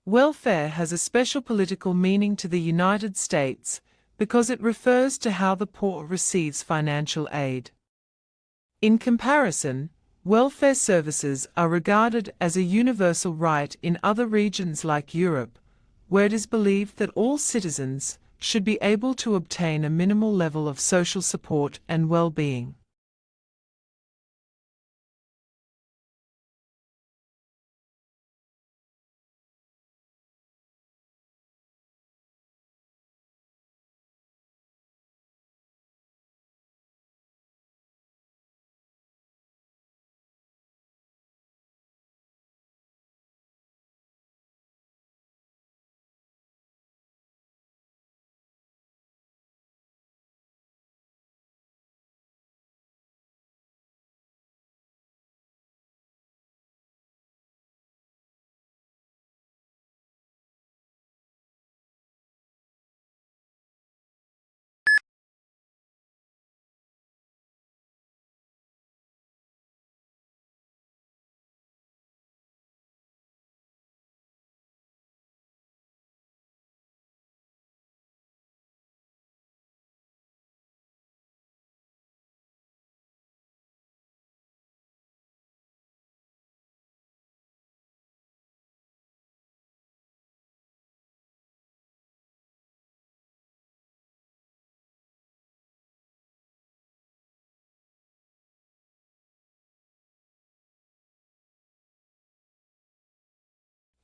Welfare has a special political meaning to the United States because it refers to how the poor receives financial aid. In comparison, welfare services are regarded as a universal right in other regions like Europe, where it is believed that all citizens should be able to obtain a minimal level of social support and well-being.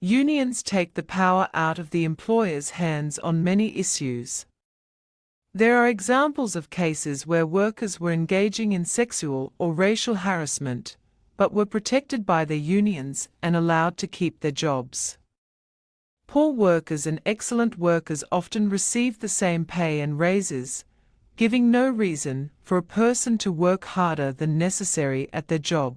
Unions take the power out of the employer's hands on many issues. There are examples of cases where workers were engaging in sexual or racial harassment, but were protected by their unions and allowed to keep their jobs. Poor workers and excellent workers often receive the same pay and raises, giving no reason for a person to work harder than necessary at their job.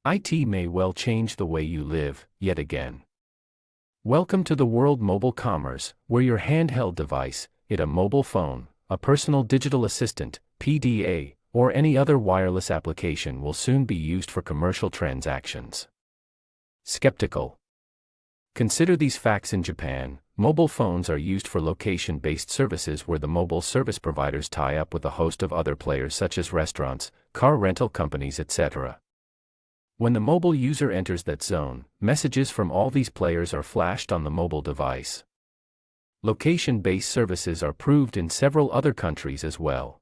IT may well change the way you live, yet again. Welcome to the world mobile commerce, where your handheld device, it a mobile phone, a personal digital assistant, PDA, or any other wireless application will soon be used for commercial transactions. Skeptical? Consider these facts. In Japan, mobile phones are used for location-based services where the mobile service providers tie up with a host of other players such as restaurants, car rental companies, etc. When the mobile user enters that zone, messages from all these players are flashed on the mobile device. Location-based services are proved in several other countries as well.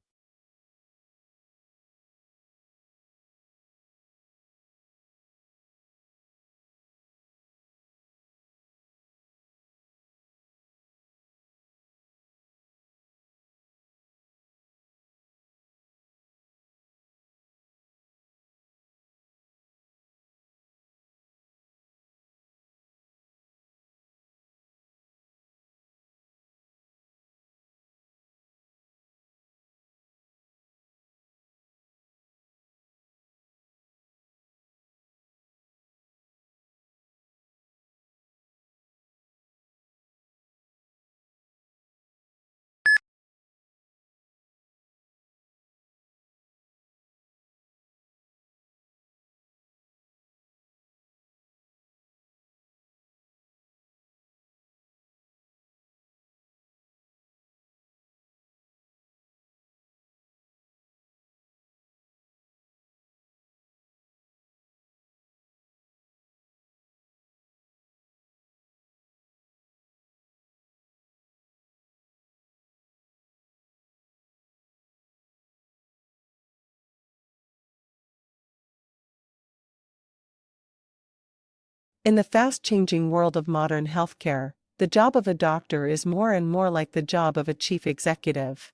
In the fast-changing world of modern healthcare, the job of a doctor is more and more like the job of a chief executive.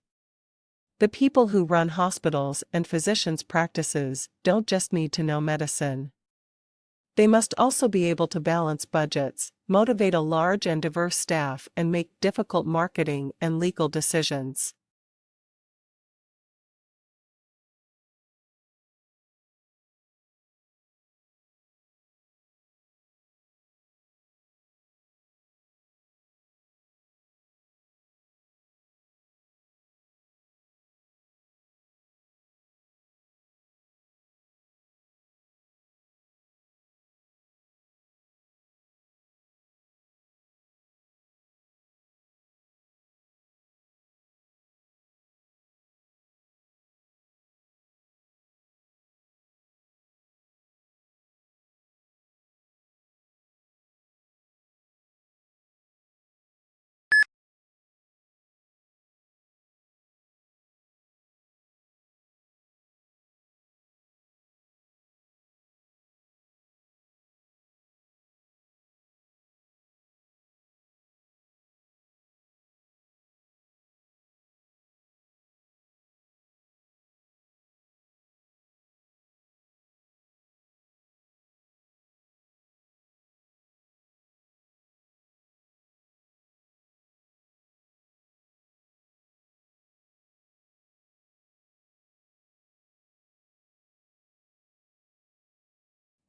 The people who run hospitals and physicians' practices don't just need to know medicine. They must also be able to balance budgets, motivate a large and diverse staff, and make difficult marketing and legal decisions.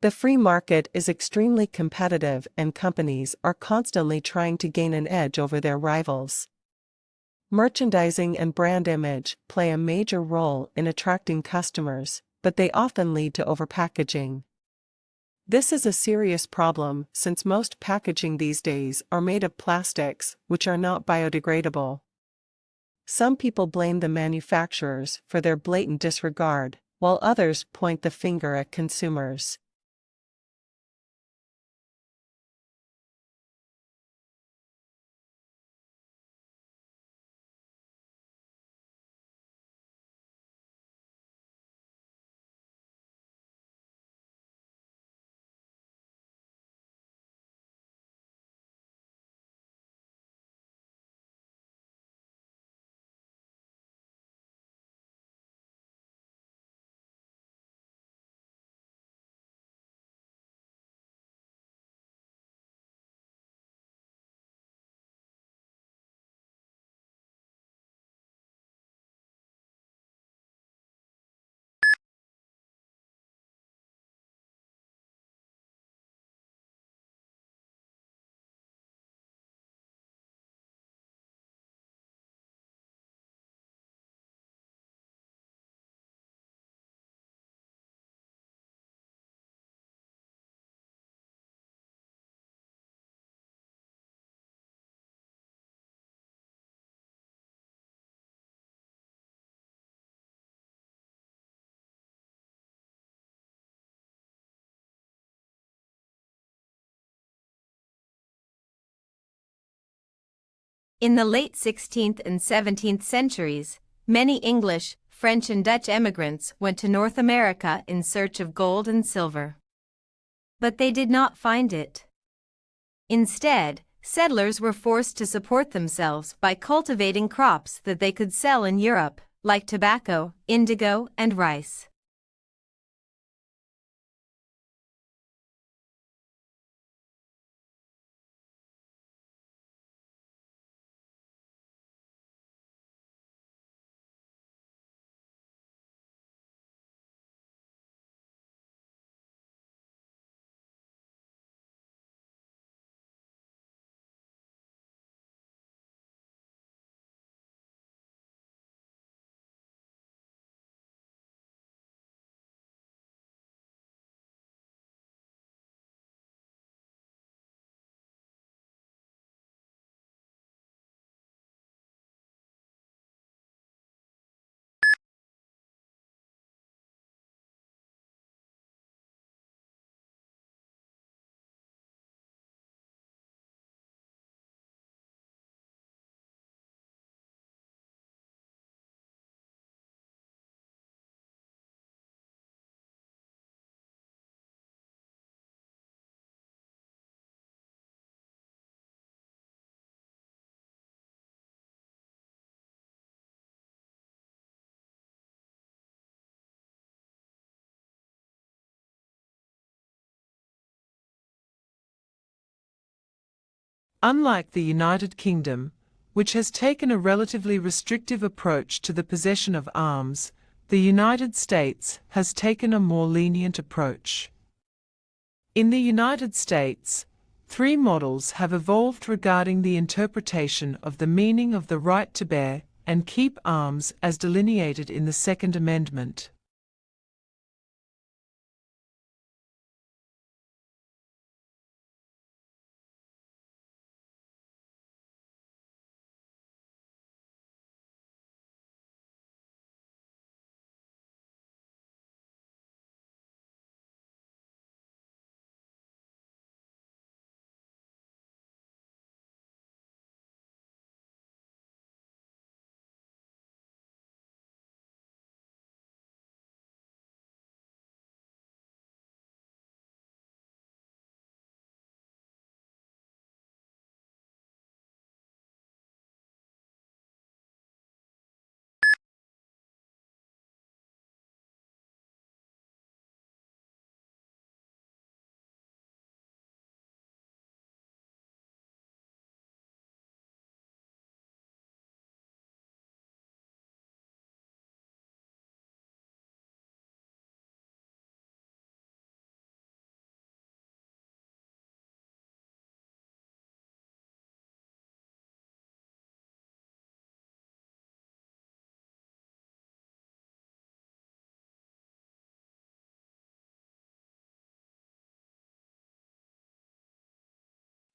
The free market is extremely competitive and companies are constantly trying to gain an edge over their rivals. Merchandising and brand image play a major role in attracting customers, but they often lead to overpackaging. This is a serious problem since most packaging these days are made of plastics, which are not biodegradable. Some people blame the manufacturers for their blatant disregard, while others point the finger at consumers. In the late 16th and 17th centuries, many English, French and Dutch emigrants went to North America in search of gold and silver. But they did not find it. Instead, settlers were forced to support themselves by cultivating crops that they could sell in Europe, like tobacco, indigo, and rice. Unlike the United Kingdom, which has taken a relatively restrictive approach to the possession of arms, the United States has taken a more lenient approach. In the United States, 3 models have evolved regarding the interpretation of the meaning of the right to bear and keep arms as delineated in the Second Amendment.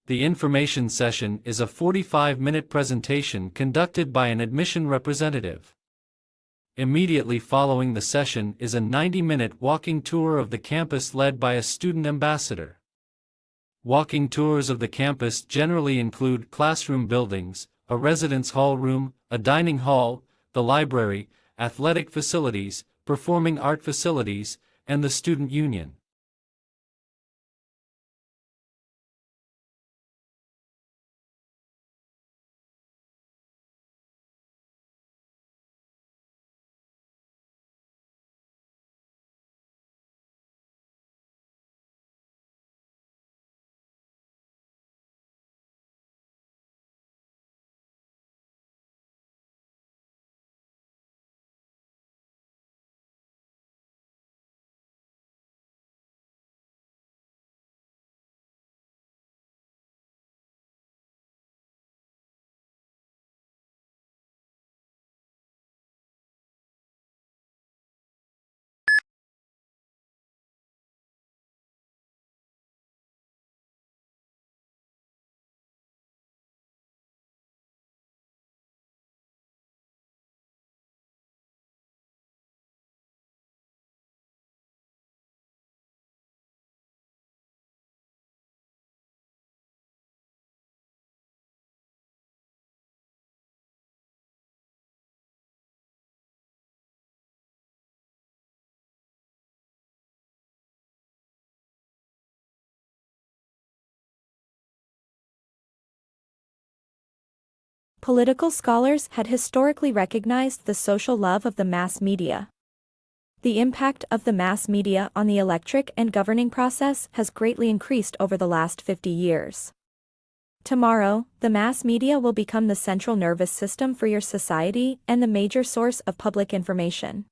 The information session is a 45-minute presentation conducted by an admission representative. Immediately following the session is a 90-minute walking tour of the campus led by a student ambassador. Walking tours of the campus generally include classroom buildings, a residence hall room, a dining hall, the library, athletic facilities, performing art facilities, and the student union. Political scholars had historically recognized the social love of the mass media. The impact of the mass media on the electric and governing process has greatly increased over the last 50 years. Tomorrow, the mass media will become the central nervous system for your society and the major source of public information.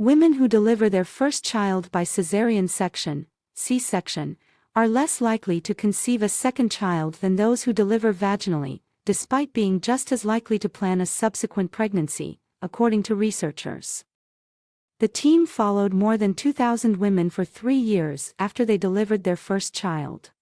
Women who deliver their first child by cesarean section, C-section, are less likely to conceive a second child than those who deliver vaginally, despite being just as likely to plan a subsequent pregnancy, according to researchers. The team followed more than 2,000 women for 3 years after they delivered their first child.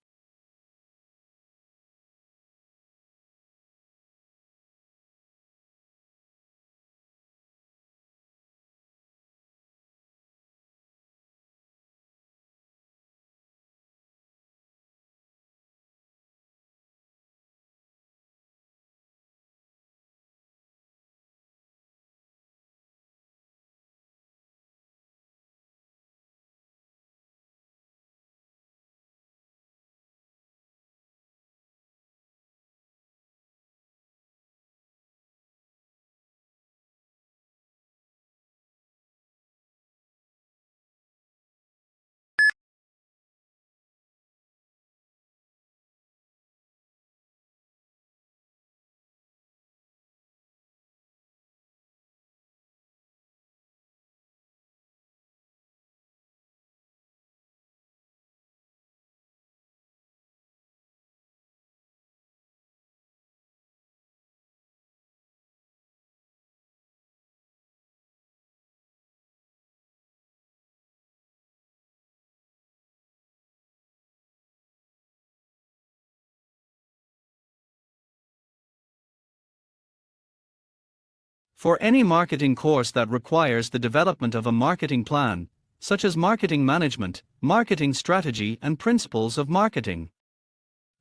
For any marketing course that requires the development of a marketing plan, such as marketing management, marketing strategy, and principles of marketing.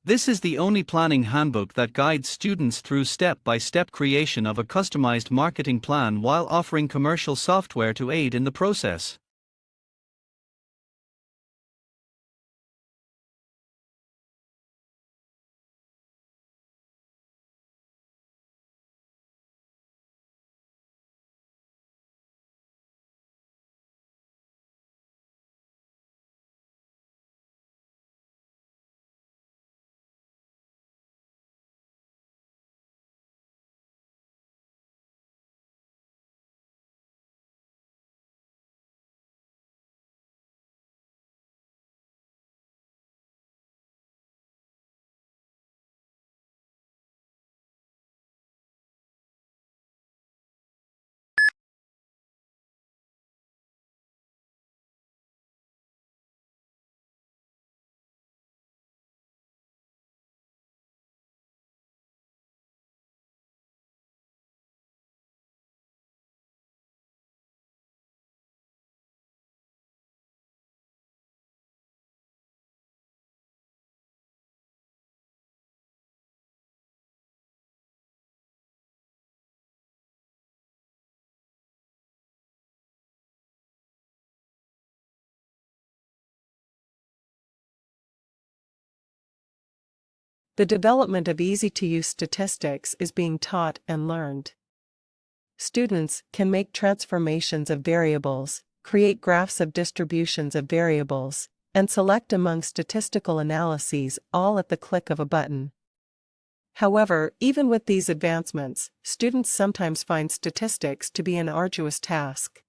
This is the only planning handbook that guides students through step-by-step creation of a customized marketing plan while offering commercial software to aid in the process. The development of easy-to-use statistics is being taught and learned. Students can make transformations of variables, create graphs of distributions of variables, and select among statistical analyses all at the click of a button. However, even with these advancements, students sometimes find statistics to be an arduous task.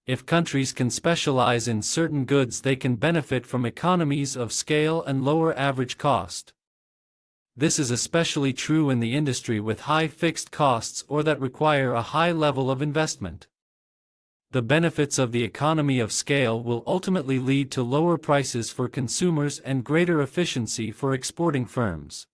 If countries can specialize in certain goods, they can benefit from economies of scale and lower average cost. This is especially true in the industry with high fixed costs or that require a high level of investment. The benefits of the economy of scale will ultimately lead to lower prices for consumers and greater efficiency for exporting firms.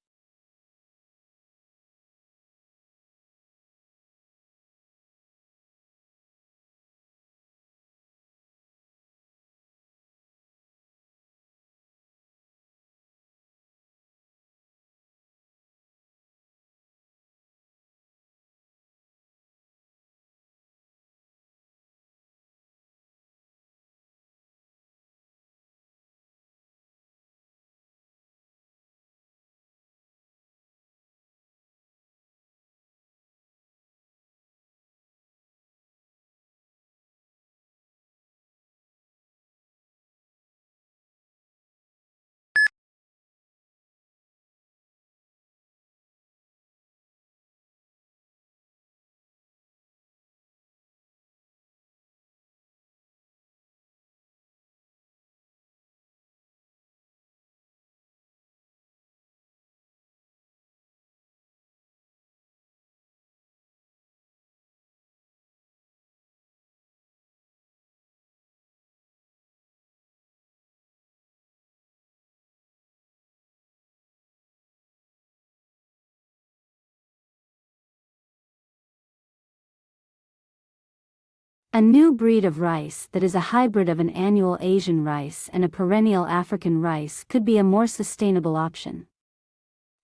A new breed of rice that is a hybrid of an annual Asian rice and a perennial African rice could be a more sustainable option.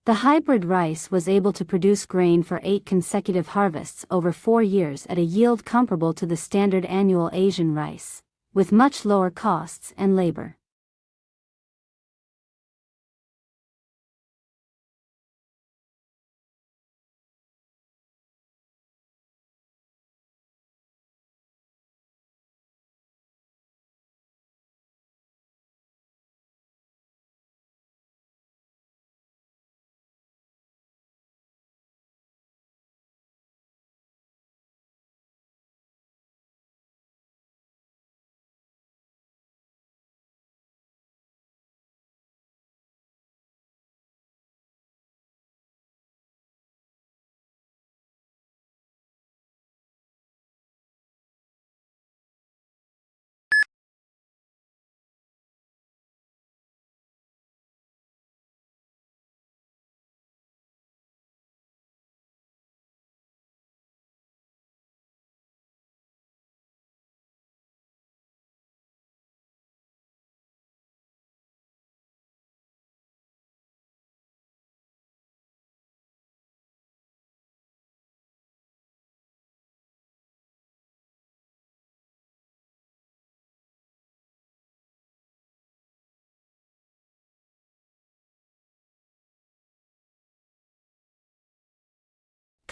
The hybrid rice was able to produce grain for 8 consecutive harvests over 4 years at a yield comparable to the standard annual Asian rice, with much lower costs and labor.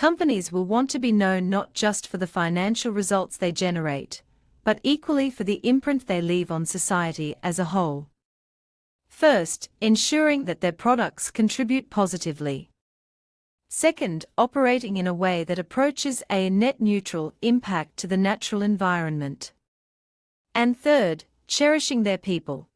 Companies will want to be known not just for the financial results they generate, but equally for the imprint they leave on society as a whole. First, ensuring that their products contribute positively. Second, operating in a way that approaches a net neutral impact to the natural environment. And third, cherishing their people.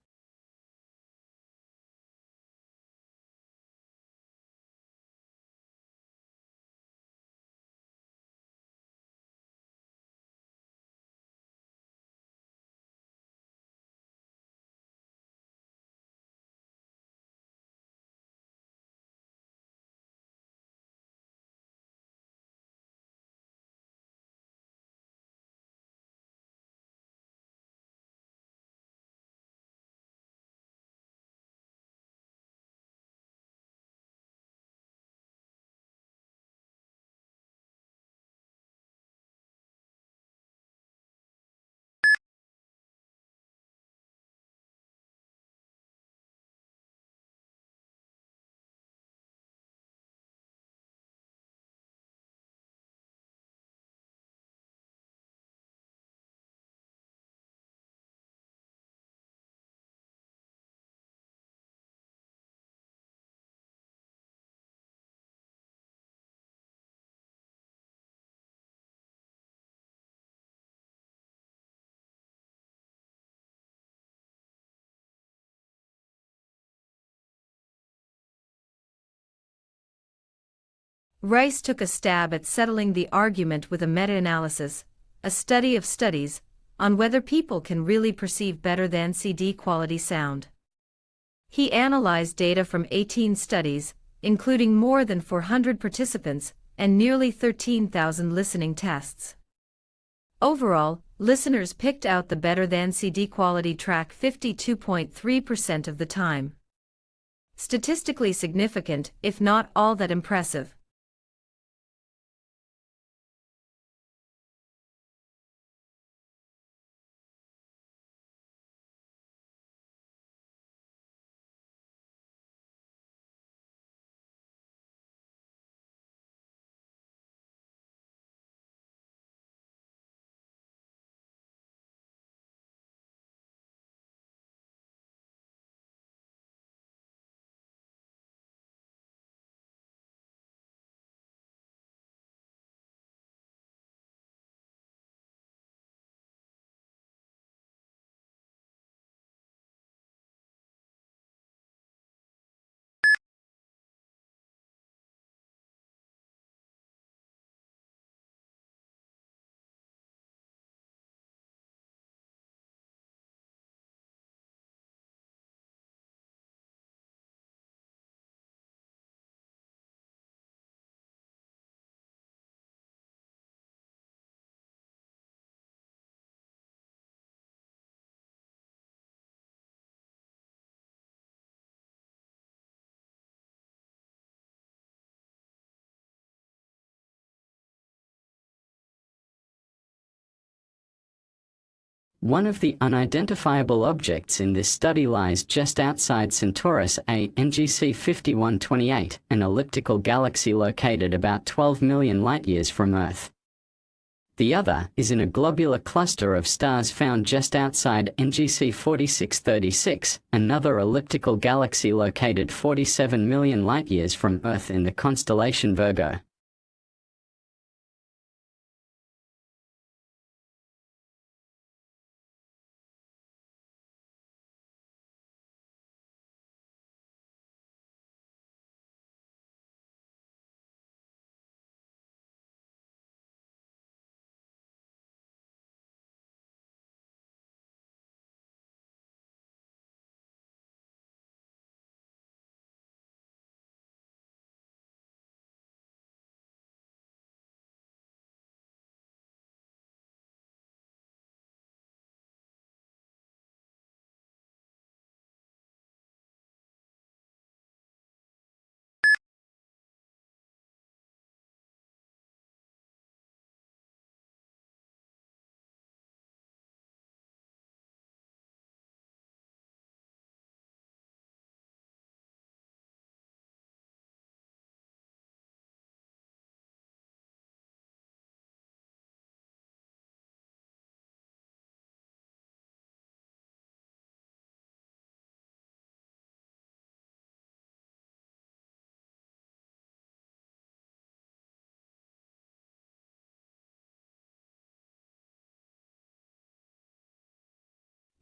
Rice took a stab at settling the argument with a meta-analysis, a study of studies, on whether people can really perceive better than CD quality sound. He analyzed data from 18 studies, including more than 400 participants and nearly 13,000 listening tests. Overall, listeners picked out the better than CD quality track 52.3% of the time. Statistically significant, if not all that impressive. One of the unidentifiable objects in this study lies just outside Centaurus A, NGC 5128, an elliptical galaxy located about 12 million light-years from Earth. The other is in a globular cluster of stars found just outside NGC 4636, another elliptical galaxy located 47 million light-years from Earth in the constellation Virgo.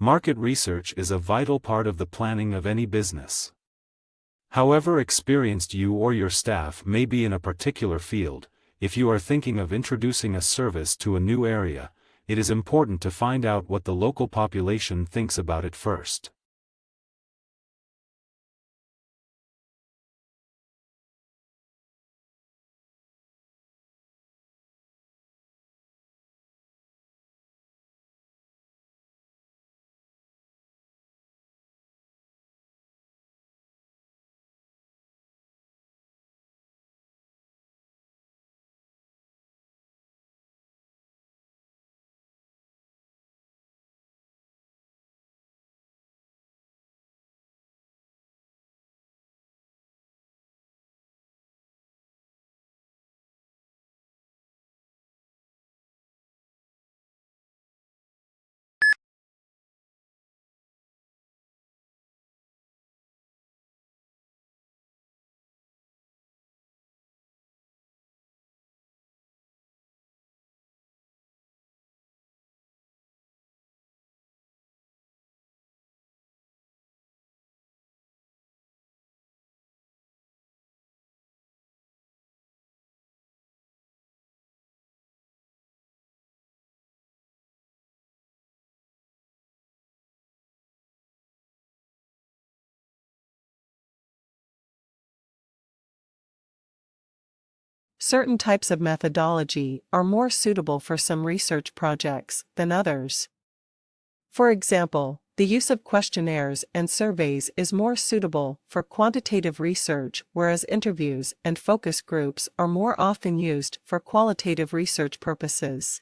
Market research is a vital part of the planning of any business. However experienced you or your staff may be in a particular field, if you are thinking of introducing a service to a new area, it is important to find out what the local population thinks about it first. Certain types of methodology are more suitable for some research projects than others. For example, the use of questionnaires and surveys is more suitable for quantitative research, whereas interviews and focus groups are more often used for qualitative research purposes.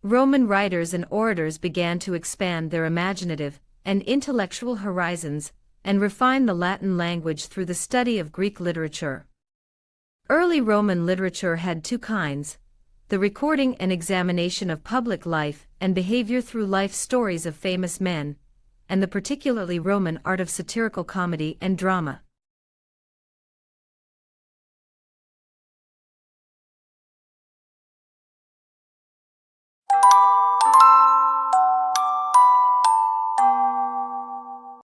Roman writers and orators began to expand their imaginative and intellectual horizons and refine the Latin language through the study of Greek literature. Early Roman literature had two kinds: the recording and examination of public life and behavior through life stories of famous men, and the particularly Roman art of satirical comedy and drama.